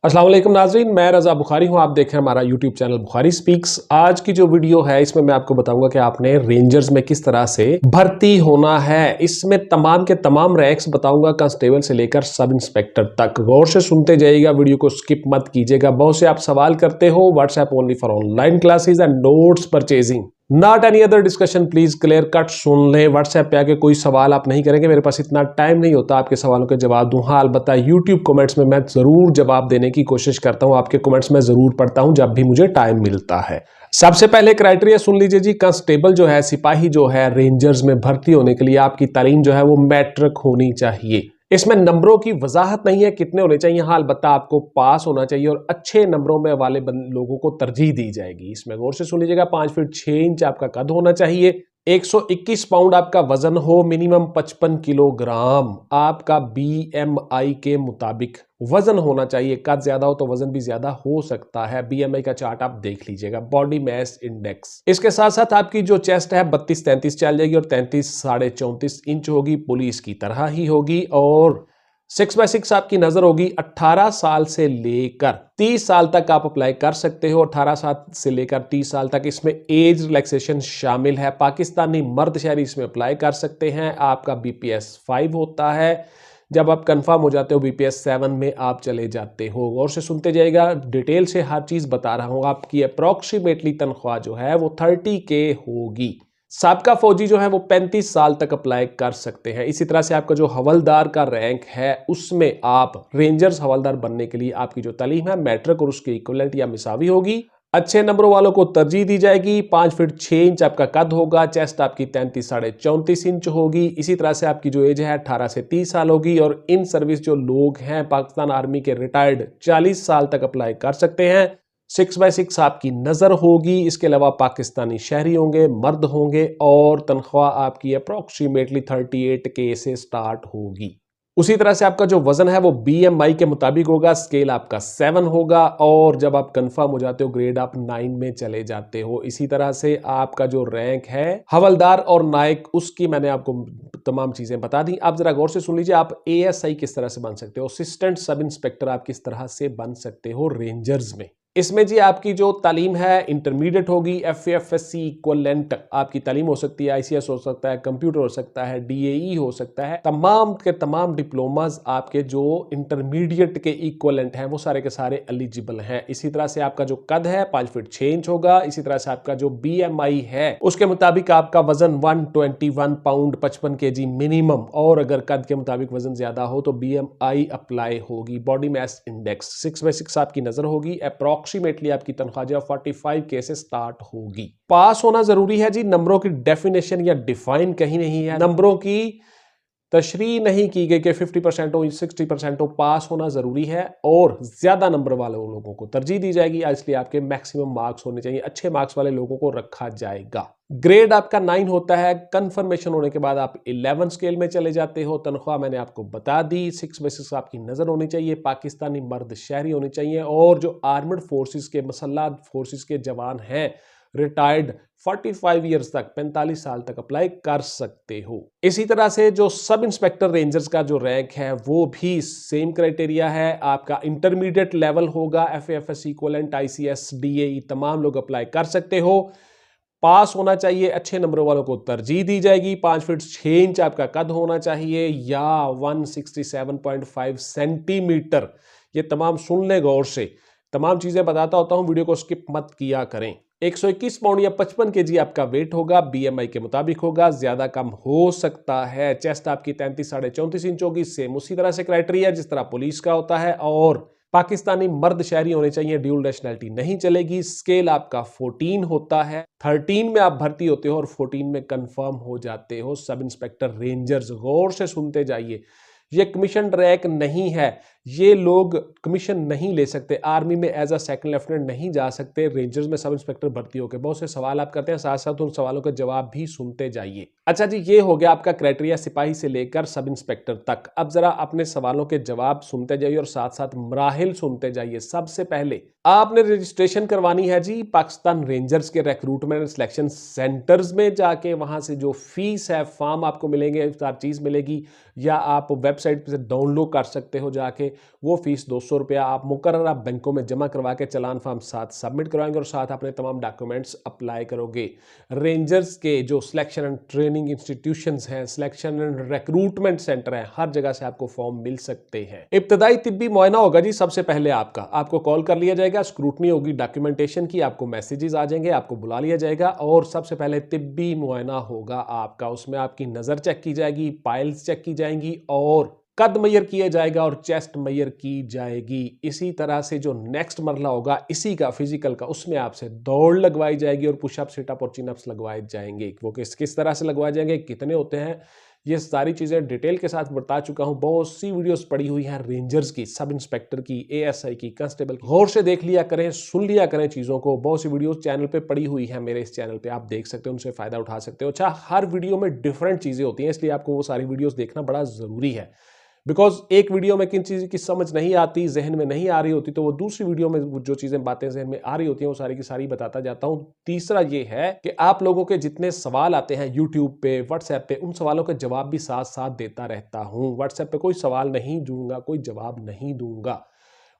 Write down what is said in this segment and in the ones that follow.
अस्सलाम वालेकुम नाज़रीन, मैं रज़ा बुखारी हूं। आप देख रहे हैं हमारा यूट्यूब चैनल बुखारी स्पीक्स। आज की जो वीडियो है इसमें मैं आपको बताऊंगा कि आपने रेंजर्स में किस तरह से भर्ती होना है। इसमें तमाम के तमाम रैंक्स बताऊंगा, कांस्टेबल से लेकर सब इंस्पेक्टर तक। गौर से सुनते जाइएगा, वीडियो को स्किप मत कीजिएगा। बहुत से आप सवाल करते हो WhatsApp only for online classes and notes purchasing, not any other discussion. Please clear cut सुन ले। व्हाट्सएप पे आके कोई सवाल आप नहीं करेंगे, मेरे पास इतना टाइम नहीं होता आपके सवालों के जवाब दूं। हाँ, अलबत्ता यूट्यूब कमेंट्स में मैं जरूर जवाब देने की कोशिश करता हूं। आपके कमेंट्स में जरूर पढ़ता हूं जब भी मुझे टाइम मिलता है। सबसे पहले क्राइटेरिया सुन लीजिए जी। कांस्टेबल जो है, सिपाही जो है, रेंजर्स में भर्ती होने के लिए आपकी तालीम जो है वो मैट्रिक होनी चाहिए। इसमें नंबरों की वजाहत नहीं है कितने होने चाहिए। हाँ, अलबत्ता आपको पास होना चाहिए और अच्छे नंबरों में वाले लोगों को तरजीह दी जाएगी। इसमें गौर से सुन लीजिएगा। 5 फीट 6 इंच आपका कद होना चाहिए। 121 पाउंड आपका वजन हो, मिनिमम 55 किलोग्राम आपका बीएमआई के मुताबिक वजन होना चाहिए। कद ज्यादा हो तो वजन भी ज्यादा हो सकता है। बीएमआई का चार्ट आप देख लीजिएगा, बॉडी मास इंडेक्स। इसके साथ साथ आपकी जो चेस्ट है 32-33 चल जाएगी और 33-34.5 इंच होगी, पुलिस की तरह ही होगी। और 6x6 आपकी नजर होगी। 18 साल से लेकर 30 साल तक आप अप्लाई कर सकते हो। 18 साल से लेकर 30 साल तक इसमें एज रिलैक्सेशन शामिल है। पाकिस्तानी मर्द शहरी इसमें अप्लाई कर सकते हैं। आपका बीपीएस 5 होता है। जब आप कंफर्म हो जाते हो बीपीएस 7 में आप चले जाते हो। और से सुनते जाइएगा, डिटेल से हर चीज बता रहा हूं। आपकी अप्रोक्सीमेटली तनख्वाह जो है वो 30K होगी। साबका फौजी जो है वो 35 साल तक अप्लाई कर सकते हैं। इसी तरह से आपका जो हवलदार का रैंक है उसमें आप रेंजर्स हवलदार बनने के लिए आपकी जो तालीम है मैट्रिक और उसके इक्विवेलेंट या मिसावी होगी। अच्छे नंबरों वालों को तरजीह दी जाएगी। 5 फीट 6 इंच आपका कद होगा। चेस्ट आपकी 33-34 इंच होगी। इसी तरह से आपकी जो एज है 18 से 30 साल होगी। और इन सर्विस जो लोग हैं पाकिस्तान आर्मी के रिटायर्ड 40 साल तक अप्लाई कर सकते हैं। 6x6 आपकी नजर होगी। इसके अलावा पाकिस्तानी शहरी होंगे, मर्द होंगे और तनख्वाह आपकी अप्रोक्सीमेटली 38K से स्टार्ट होगी। उसी तरह से आपका जो वजन है वो बीएमआई के मुताबिक होगा। स्केल आपका 7 होगा और जब आप कंफर्म हो जाते हो ग्रेड आप 9 में चले जाते हो। इसी तरह से आपका जो रैंक है हवलदार और नायक, उसकी मैंने आपको तमाम चीजें बता दी। आप जरा गौर से सुन लीजिए। आप एएसआई किस तरह से बन सकते हो, असिस्टेंट सब इंस्पेक्टर आप किस तरह से बन सकते हो रेंजर्स में। इसमें जी आपकी जो तालीम है इंटरमीडिएट होगी। एफएफएससी इक्विवेलेंट आपकी तालीम हो सकती है। आईसीएस हो सकता है, कंप्यूटर हो सकता है, डीएई हो सकता है। तमाम के तमाम डिप्लोमास आपके जो इंटरमीडिएट के इक्विवेलेंट हैं वो सारे के सारे एलिजिबल हैं। इसी तरह से आपका जो कद है 5 फीट 6 इंच होगा। इसी तरह से आपका जो बीएमआई है उसके मुताबिक आपका वजन 121 पाउंड 55 kg मिनिमम। और अगर कद के मुताबिक वजन ज्यादा हो तो बीएमआई अप्लाई होगी। बॉडी मास इंडेक्स 6x6 आपकी नजर होगी। अप्रोक्सीमेटली आपकी तनख्वाह जो 45K से स्टार्ट होगी। पास होना जरूरी है जी। नंबरों की डेफिनेशन या डिफाइन कहीं नहीं है, नंबरों की तशरीह नहीं की गई कि 50% हो 60% हो। पास होना जरूरी है और ज्यादा नंबर वाले लोगों को तरजीह दी जाएगी। इसलिए आपके मैक्सिमम मार्क्स होने चाहिए। अच्छे मार्क्स वाले लोगों को रखा जाएगा। ग्रेड आपका 9 होता है। कंफर्मेशन होने के बाद आप 11 स्केल में चले जाते हो। तनख्वाह मैंने आपको बता दी। 6x6 आपकी नजर होनी चाहिए। पाकिस्तानी मर्द शहरी होनी चाहिए। और जो आर्मड फोर्सेस के मसल्ह फोर्सेस के जवान हैं रिटायर्ड 45 ईयर्स तक 45 साल तक अप्लाई कर सकते हो। इसी तरह से जो सब इंस्पेक्टर रेंजर्स का जो रैंक है वो भी सेम क्राइटेरिया है। आपका इंटरमीडिएट लेवल होगा। एफएफएससी इक्विवेलेंट, आईसीएस, डीएई तमाम लोग अप्लाई कर सकते हो। पास होना चाहिए। अच्छे नंबरों वालों को तरजीह दी जाएगी। 5 फीट 6 इंच आपका कद होना चाहिए या 167.5 सेंटीमीटर। ये तमाम सुन ले गौर से। तमाम चीजें बताता होता हूं, वीडियो को स्किप मत किया करें। 121 पाउंड या 55 kg आपका वेट होगा। बीएमआई के मुताबिक होगा, ज्यादा कम हो सकता है। चेस्ट आपकी 33-34 इंच होगी। सेम उसी तरह से क्राइटेरिया जिस तरह पुलिस का होता है। और पाकिस्तानी मर्द शहरी होने चाहिए, ड्यूल नेशनैलिटी नहीं चलेगी। स्केल आपका 14 होता है। 13 में आप भर्ती होते हो और 14 में कंफर्म हो जाते हो सब इंस्पेक्टर रेंजर्स। गौर से सुनते जाइए, ये कमीशन रैंक नहीं है। ये लोग कमीशन नहीं ले सकते। आर्मी में एज अ सेकंड लेफ्टिनेंट नहीं जा सकते। रेंजर्स में सब इंस्पेक्टर भर्ती होकर बहुत से सवाल आप करते हैं, साथ साथ उन सवालों के जवाब भी सुनते जाइए। अच्छा जी, ये हो गया आपका क्राइटेरिया सिपाही से लेकर सब इंस्पेक्टर तक। अब जरा अपने सवालों के जवाब सुनते जाइए और साथ साथ मराहिल सुनते जाइए। सबसे पहले आपने रजिस्ट्रेशन करवानी है जी पाकिस्तान रेंजर्स के रिक्रूटमेंट एंड सिलेक्शन सेंटर्स में जाके। वहां से जो फीस है, फॉर्म आपको मिलेंगे, हर चीज मिलेगी, या आप वेबसाइट पे से डाउनलोड कर सकते हो जाके। वो फीस 200 रुपया आप मुकर्ररा बैंकों में जमा करवा के चालान फॉर्म साथ सबमिट करवाएंगे और साथ अपने तमाम डॉक्यूमेंट्स अप्लाई करोगे। रेंजर्स के जो सिलेक्शन एंड ट्रेनिंग इंस्टीट्यूशंस हैं, सिलेक्शन एंड रिक्रूटमेंट सेंटर हैं, हर जगह से आपको फॉर्म मिल सकते हैं। इब्तदाई तिब्बी मुआयना होगा जी सबसे पहले आपको कॉल कर लिया जाएगा, स्क्रूटनी होगी डॉक्यूमेंटेशन की, आपको मैसेजेस आ जाएंगे, आपको बुला लिया जाएगा और सबसे पहले तिब्बी मुआयना होगा आपका। उसमें आपकी नजर चेक की जाएगी, पाइल्स चेक की जाएंगी और कद मैयर किया जाएगा और चेस्ट मैयर की जाएगी। इसी तरह से जो नेक्स्ट मरला होगा इसी का फिजिकल का, उसमें आपसे दौड़ लगवाई जाएगी और पुशअप, सिटअप और चिनअप्स लगवाए जाएंगे। वो किस तरह से लगवाए जाएंगे, कितने होते हैं, ये सारी चीजें डिटेल के साथ बता चुका हूं। बहुत सी वीडियोस पड़ी हुई हैं रेंजर्स की, सब इंस्पेक्टर की, एएसआई की, कांस्टेबल की। गौर से देख लिया करें, सुन लिया करें चीजों को। बहुत सी वीडियोस चैनल पे पड़ी हुई है, मेरे इस चैनल पे आप देख सकते हो, उनसे फायदा उठा सकते हो। अच्छा, हर वीडियो में डिफरेंट चीजें होती हैं, इसलिए आपको वो सारी वीडियोस देखना बड़ा जरूरी है। बिकॉज एक वीडियो में किन चीज की समझ नहीं आती, जहन में नहीं आ रही होती, तो वो दूसरी वीडियो में जो चीजें बातें जहन में आ रही होती हैं वो सारी की सारी बताता जाता हूं। तीसरा ये है कि आप लोगों के जितने सवाल आते हैं यूट्यूब पे, व्हाट्सएप पे, उन सवालों के जवाब भी साथ साथ देता रहता हूं। व्हाट्सएप पे कोई सवाल नहीं दूंगा, कोई जवाब नहीं दूंगा।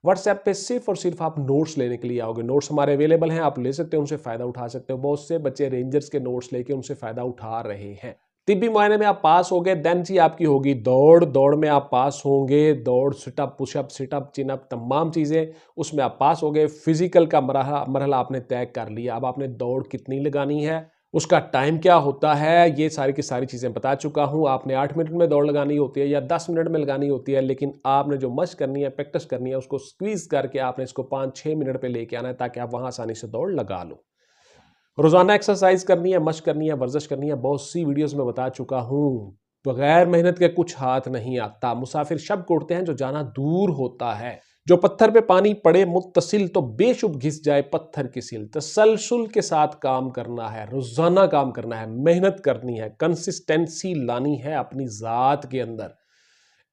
व्हाट्सएप पे सिर्फ और सिर्फ आप नोट्स लेने के लिए आओगे। नोट्स हमारे अवेलेबल हैं, आप ले सकते हो, उनसे फायदा उठा सकते हो। बहुत से बच्चे रेंजर्स के नोट्स लेके उनसे फायदा उठा रहे हैं। तिब्बी मुआयने में आप पास हो गए, देन जी आपकी होगी दौड़ में आप पास होंगे। दौड़, सिटअप, पुशअप, सिटअप, चिनअप, तमाम चीजें उसमें आप पास हो गए। फिजिकल का मरहला आपने तय कर लिया। अब आपने दौड़ कितनी लगानी है, उसका टाइम क्या होता है, ये सारी की सारी चीजें बता चुका हूं। आपने 8 मिनट में दौड़ लगानी होती है या 10 मिनट में लगानी होती है, लेकिन आपने जो मशक करनी है, प्रैक्टिस करनी है, उसको स्क्वीज करके आपने इसको 5-6 मिनट पे लेके आना है ताकि आप वहां आसानी से दौड़ लगा लो। रोजाना एक्सरसाइज करनी है, मशक करनी है, वर्जिश करनी है, बहुत सी वीडियोस में बता चुका हूं। बगैर मेहनत के कुछ हाथ नहीं आता। मुसाफिर शब्द उड़ते हैं जो जाना दूर होता है। जो पत्थर पे पानी पड़े मुत्तसिल तो बेशुभ घिस जाए पत्थर की सिल। तसलसल के साथ काम करना है, रोजाना काम करना है, मेहनत करनी है, कंसिस्टेंसी लानी है अपनी जात के अंदर।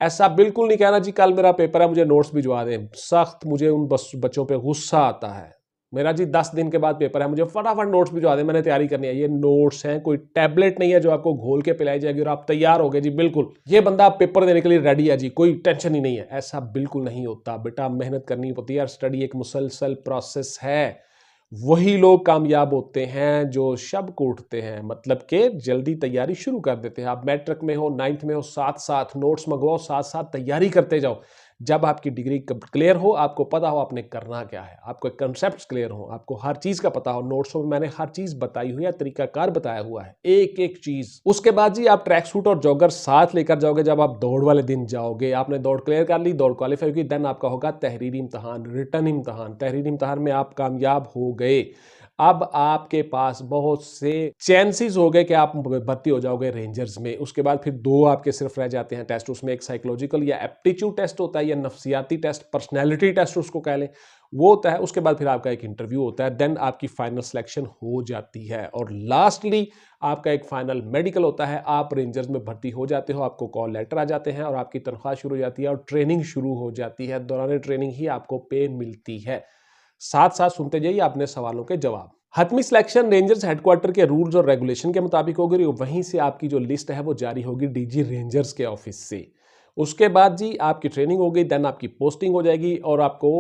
ऐसा बिल्कुल नहीं कहना जी कल मेरा पेपर है मुझे नोट्स भिजवा दें। सख्त मुझे उन बच्चों पे गुस्सा आता है। मेरा जी 10 दिन के बाद पेपर है, मुझे फटाफट नोट्स भिजवा दें, मैंने तैयारी करनी है। ये नोट्स हैं, कोई टैबलेट नहीं है जो आपको घोल के पिलाई जाएगी और आप तैयार हो गए जी बिल्कुल ये बंदा पेपर देने के लिए रेडी है जी, कोई टेंशन ही नहीं है। ऐसा बिल्कुल नहीं होता बेटा, मेहनत करनी होती है। स्टडी एक मुसलसल प्रोसेस है। वही लोग कामयाब होते हैं जो शब को उठते हैं, मतलब कि जल्दी तैयारी शुरू कर देते हैं। आप मैट्रिक में हो, 9th में हो, साथ साथ नोट्स मंगवाओ, साथ साथ तैयारी करते जाओ। जब आपकी डिग्री क्लियर हो, आपको पता हो आपने करना क्या है, आपको कंसेप्ट क्लियर हो, आपको हर चीज का पता हो। नोट्स में मैंने हर चीज बताई हुई है, तरीकाकार बताया हुआ है, एक एक चीज। उसके बाद जी आप ट्रैक सूट और जॉगर साथ लेकर जाओगे। जब आप दौड़ वाले दिन जाओगे, आपने दौड़ क्लियर कर ली, दौड़ क्वालिफाई होगी, देन आपका होगा तहरीरी इम्तहान, रिटन इम्तहान। तहरीरी इम्तहान में आप कामयाब हो गए, अब आपके पास बहुत से चांसेस हो गए कि आप भर्ती हो जाओगे रेंजर्स में। उसके बाद फिर 2 आपके सिर्फ रह जाते हैं टेस्ट। उसमें एक साइकोलॉजिकल या एप्टीट्यूड टेस्ट होता है या नफ्सियाती टेस्ट, पर्सनैलिटी टेस्ट उसको कह लें, वो होता है। उसके बाद फिर आपका एक इंटरव्यू होता है, देन आपकी फाइनल सिलेक्शन हो जाती है और लास्टली आपका एक फाइनल मेडिकल होता है। आप रेंजर्स में भर्ती हो जाते हो, आपको कॉल लेटर आ जाते हैं और आपकी तनख्वाह शुरू हो जाती है और ट्रेनिंग शुरू हो जाती है। दौरान ट्रेनिंग ही आपको पे मिलती है। साथ साथ सुनते जाइए अपने सवालों के जवाब। हतमी सिलेक्शन रेंजर्स हेडक्वार्टर के रूल्स और रेगुलेशन के मुताबिक होगी। वहीं से आपकी जो लिस्ट है वो जारी होगी डीजी रेंजर्स के ऑफिस से। उसके बाद जी आपकी ट्रेनिंग हो गई, देन आपकी पोस्टिंग हो जाएगी और आपको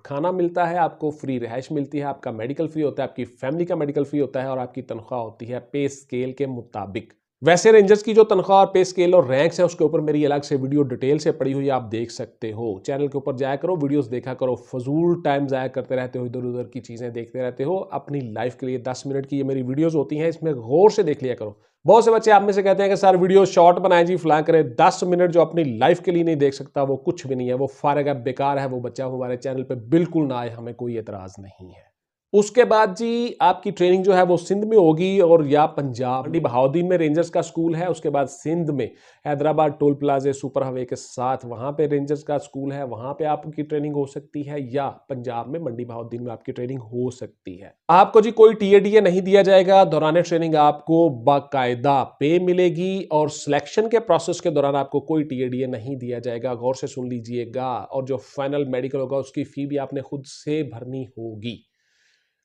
खाना मिलता है, आपको फ्री रिहाइश मिलती है, आपका मेडिकल फ्री होता है, आपकी फैमिली का मेडिकल फ्री होता है और आपकी तनख्वाह होती है पे स्केल के मुताबिक। वैसे रेंजर्स की जो तनख्वाह और पे स्केल और रैंक्स है उसके ऊपर मेरी अलग से वीडियो डिटेल से पड़ी हुई है, आप देख सकते हो। चैनल के ऊपर जाया करो, वीडियोस देखा करो। फजूल टाइम जाया करते रहते हो, इधर उधर की चीजें देखते रहते हो। अपनी लाइफ के लिए 10 मिनट की ये मेरी वीडियोस होती हैं, इसमें गौर से देख लिया करो। बहुत से बच्चे आप में से कहते हैं कि सर वीडियो शॉर्ट बनाए जी, फलां करें। 10 मिनट जो अपनी लाइफ के लिए नहीं देख सकता वो कुछ भी नहीं है, वो फारग है, बेकार है। वो बच्चा हमारे चैनल पर बिल्कुल ना आए, हमें कोई एतराज नहीं है। उसके बाद जी आपकी ट्रेनिंग जो है वो सिंध में होगी और या पंजाब। मंडी बहाउद्दीन में रेंजर्स का स्कूल है। उसके बाद सिंध में हैदराबाद टोल प्लाजे सुपर हाईवे के साथ वहां पे रेंजर्स का स्कूल है, वहां पे आपकी ट्रेनिंग हो सकती है, या पंजाब में मंडी बहाउद्दीन में आपकी ट्रेनिंग हो सकती है। आपको जी कोई टीएडीए नहीं दिया जाएगा। दौरान ट्रेनिंग आपको बाकायदा पे मिलेगी और सिलेक्शन के प्रोसेस के दौरान आपको कोई टीएडीए नहीं दिया जाएगा। गौर से सुन लीजिएगा। और जो फाइनल मेडिकल होगा उसकी फी भी आपने खुद से भरनी होगी।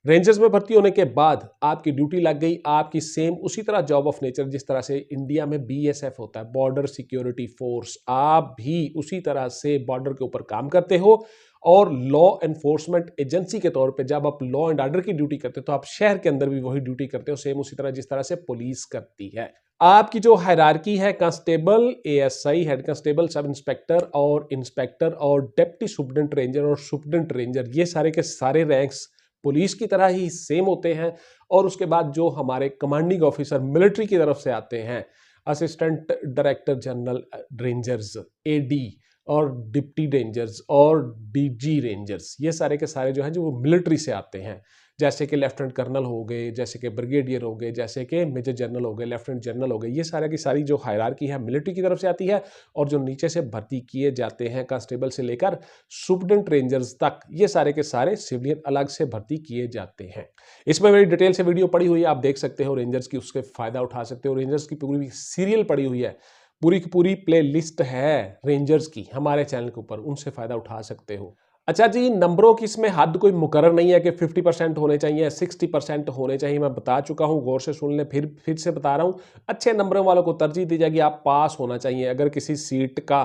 रेंजर्स में भर्ती होने के बाद आपकी ड्यूटी लग गई, आपकी सेम उसी तरह जॉब ऑफ नेचर जिस तरह से इंडिया में बीएसएफ होता है, बॉर्डर सिक्योरिटी फोर्स, आप भी उसी तरह से बॉर्डर के ऊपर काम करते हो। और लॉ एनफोर्समेंट एजेंसी के तौर पे जब आप लॉ एंड ऑर्डर की ड्यूटी करते हो तो आप शहर के अंदर भी वही ड्यूटी करते हो, सेम उसी तरह जिस तरह से पुलिस करती है। आपकी जो हायरार्की है, constable, ASI, head constable, sub inspector और इंस्पेक्टर और डेप्टी सुप्रीडेंट रेंजर और सुप्रीडेंट रेंजर, ये सारे के सारे रैंक्स पुलिस की तरह ही सेम होते हैं। और उसके बाद जो हमारे कमांडिंग ऑफिसर मिलिट्री की तरफ से आते हैं, assistant director general rangers, AD और डिप्टी रेंजर्स और डीजी रेंजर्स, ये सारे के सारे जो हैं जो वो मिलिट्री से आते हैं। जैसे कि लेफ्टिनेंट कर्नल हो गए, जैसे कि ब्रिगेडियर हो गए, जैसे कि मेजर जनरल हो गए, लेफ्टिनेंट जनरल हो गए, ये सारे की सारी जो हायरार्की है मिलिट्री की तरफ से आती है। और जो नीचे से भर्ती किए जाते हैं कांस्टेबल से लेकर सुप्रीडेंट रेंजर्स तक, ये सारे के सारे सिविलियन अलग से भर्ती किए जाते हैं। इसमें मेरी डिटेल से वीडियो पड़ी हुई है, आप देख सकते हो रेंजर्स की, उसके फायदा उठा सकते हो। रेंजर्स की पूरी सीरियल पड़ी हुई है, पूरी की पूरी प्ले लिस्ट है रेंजर्स की हमारे चैनल के ऊपर, उनसे फायदा उठा सकते हो। अच्छा जी, नंबरों की इसमें हद कोई मुकर्रर नहीं है कि 50% होने चाहिए, 60% होने चाहिए। मैं बता चुका हूं, गौर से सुन ले, फिर से बता रहा हूं। अच्छे नंबरों वालों को तरजीह दी जाएगी, आप पास होना चाहिए। अगर किसी सीट का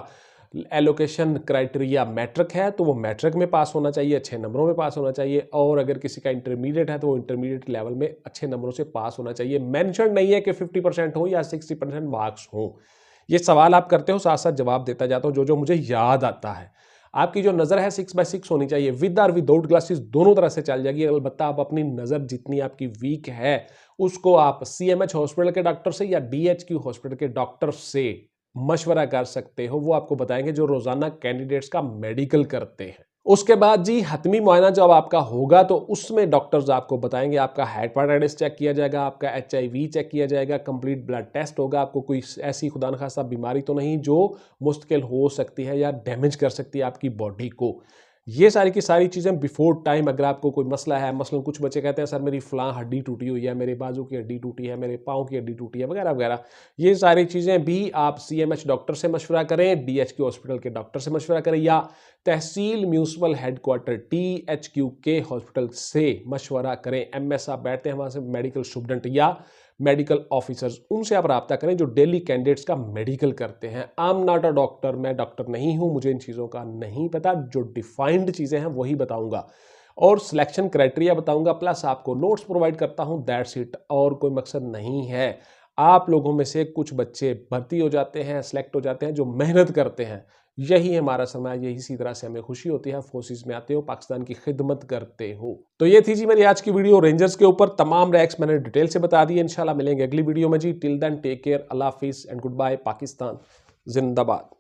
एलोकेशन क्राइटेरिया मैट्रिक है तो वो मैट्रिक में पास होना चाहिए, अच्छे नंबरों में पास होना चाहिए। और अगर किसी का इंटरमीडिएट है तो वो इंटरमीडिएट लेवल में अच्छे नंबरों से पास होना चाहिए। मेंशन नहीं है कि 50% हो या 60% मार्क्स हो। ये सवाल आप करते हो, साथ साथ जवाब देता जाता हूं जो जो मुझे याद आता है। आपकी जो नज़र है 6/6 होनी चाहिए, विद और विदाउट ग्लासेस दोनों तरह से चल जाएगी। अलबत्ता आप अपनी नज़र जितनी आपकी वीक है उसको आप सीएमएच हॉस्पिटल के डॉक्टर से या डीएचक्यू हॉस्पिटल के डॉक्टर से मशवरा कर सकते हो। वो आपको बताएंगे जो रोजाना कैंडिडेट्स का मेडिकल करते हैं। उसके बाद जी हतमी मुआयना जब आपका होगा तो उसमें डॉक्टर्स आपको बताएंगे, आपका हेपेटाइटिस चेक किया जाएगा, आपका एचआईवी चेक किया जाएगा, कंप्लीट ब्लड टेस्ट होगा। आपको कोई ऐसी खुदा न खासा बीमारी तो नहीं जो मुश्किल हो सकती है या डैमेज कर सकती है आपकी बॉडी को। ये सारी की सारी चीज़ें बिफोर टाइम, अगर आपको कोई मसला है, मसलन कुछ बच्चे कहते हैं सर मेरी फलां हड्डी टूटी हुई है, मेरे बाजू की हड्डी टूटी है, मेरे पाँव की हड्डी टूटी है, वगैरह वगैरह, ये सारी चीज़ें भी आप सीएमएच डॉक्टर से मशवरा करें, डीएचक्यू हॉस्पिटल के डॉक्टर से मशवरा करें या तहसील म्यूनसिपल हेडक्वार्टर टीएचक्यू के हॉस्पिटल से मशवरा करें। एमएस आप बैठते हैं वहाँ से, मेडिकल स्टूडेंट या मेडिकल ऑफिसर्स, उनसे आप रब्ता करें जो डेली कैंडिडेट्स का मेडिकल करते हैं। I am not a doctor, मैं डॉक्टर नहीं हूं, मुझे इन चीज़ों का नहीं पता। जो डिफाइंड चीज़ें हैं वही बताऊंगा और सिलेक्शन क्राइटेरिया बताऊंगा, प्लस आपको नोट्स प्रोवाइड करता हूं, दैट्स इट। और कोई मकसद नहीं है। आप लोगों में से कुछ बच्चे भर्ती हो जाते हैं, सेलेक्ट हो जाते हैं, जो मेहनत करते हैं, यही हमारा समय, यही इसी तरह से हमें खुशी होती है। फोर्सेस में आते हो, पाकिस्तान की खिदमत करते हो। तो ये थी जी मेरी आज की वीडियो रेंजर्स के ऊपर। तमाम रैंक्स मैंने डिटेल से बता दिए। इंशाल्लाह मिलेंगे अगली वीडियो में जी। टिल देन टेक केयर, अल्लाह हाफिज एंड गुड बाय। पाकिस्तान जिंदाबाद।